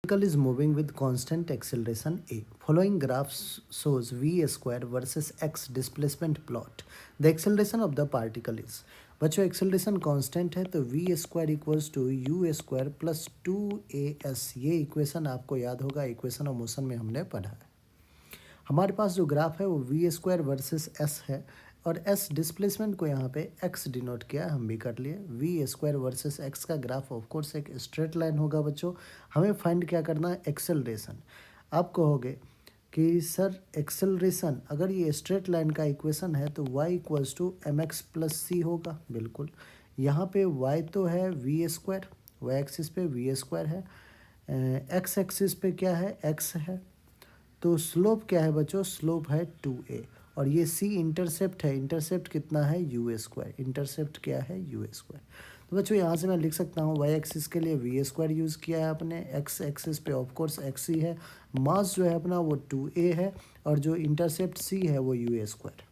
Particle is moving with constant acceleration a. Following graph shows v square versus x displacement plot. The acceleration of the particle is. बच्चों acceleration constant है तो v square equals to u square plus 2as। ये equation आपको याद होगा, equation of motion में हमने पढ़ा है। हमारे पास जो ग्राफ है वो वी स्क्वायर वर्सेस एस है और एस डिस्प्लेसमेंट को यहाँ पे एक्स डिनोट किया है, हम भी कर लिए। वी स्क्वायर वर्सेस एक्स का ग्राफ ऑफ कोर्स एक स्ट्रेट लाइन होगा बच्चों। हमें फाइंड क्या करना है, एक्सेलरेशन। आप कहोगे कि सर एक्सेलरेशन अगर ये स्ट्रेट लाइन का इक्वेशन है तो y equals to M X plus C होगा। बिल्कुल, यहाँ पे y तो है वी स्क्वायर, वाई एक्सिस पे वी स्क्वायर है, एक्स एक्सिस पे क्या है, x है। तो स्लोप क्या है बच्चों, स्लोप है 2a और ये c इंटरसेप्ट है। इंटरसेप्ट कितना है, यू स्क्वायर। इंटरसेप्ट क्या है, यू स्क्वायर। तो बच्चों यहाँ से मैं लिख सकता हूँ वाई एक्सिस के लिए वी स्क्वायर यूज़ किया है अपने, एक्स एक्सिस पे ऑफ कोर्स एक्स ही है, मास जो है अपना वो 2a है और जो इंटरसेप्ट c है वो यू स्क्वायर।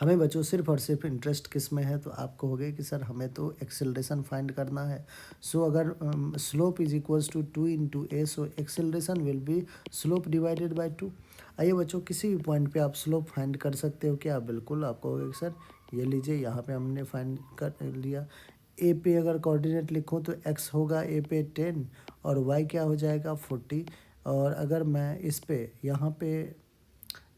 हमें बच्चों सिर्फ और सिर्फ इंटरेस्ट किस में है, तो आप कहोगे कि सर हमें तो एक्सेलरेशन फाइंड करना है। सो अगर slope is equals to 2 × a, so acceleration will be slope divided by 2। आइए बच्चों किसी भी पॉइंट पे आप स्लोप फाइंड कर सकते हो क्या, बिल्कुल। आप कहोगे कि सर ये लीजिए यहाँ पे हमने फाइंड कर लिया। ए पे अगर कोऑर्डिनेट लिखूँ तो एक्स होगा ए पे 10 और वाई क्या हो जाएगा 40। और अगर मैं इस पे यहाँ पे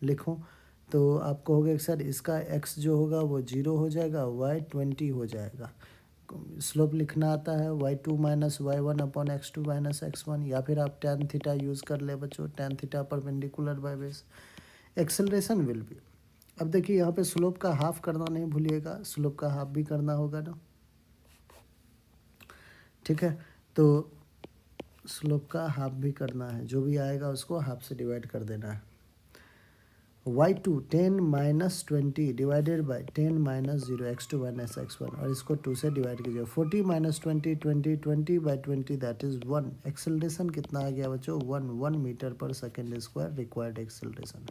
लिखूँ तो आप कहोगे कि सर इसका x जो होगा वो 0 हो जाएगा, y 20 हो जाएगा। स्लोप लिखना आता है y2 - y1 upon x2 - x1, या फिर आप tan थीटा यूज़ कर ले बच्चों, tan theta perpendicular by base. Acceleration will B, अब देखिए यहाँ पे स्लोप का हाफ करना नहीं भूलिएगा, स्लोप का हाफ भी करना होगा ना, ठीक है। तो स्लोप का हाफ भी करना है, जो भी आएगा उसको हाफ से डिवाइड कर देना है। y2 10 - 20 divided by 10 - 0 x2 - x1 और इसको 2 से डिवाइड कीजिए। 40 - 20 20 20 बाई 20 दैट इज़ 1। एक्सेलरेशन कितना आ गया बच्चों, 1 मीटर पर सेकेंड स्क्वायर रिक्वायर्ड एक्सेलरेशन।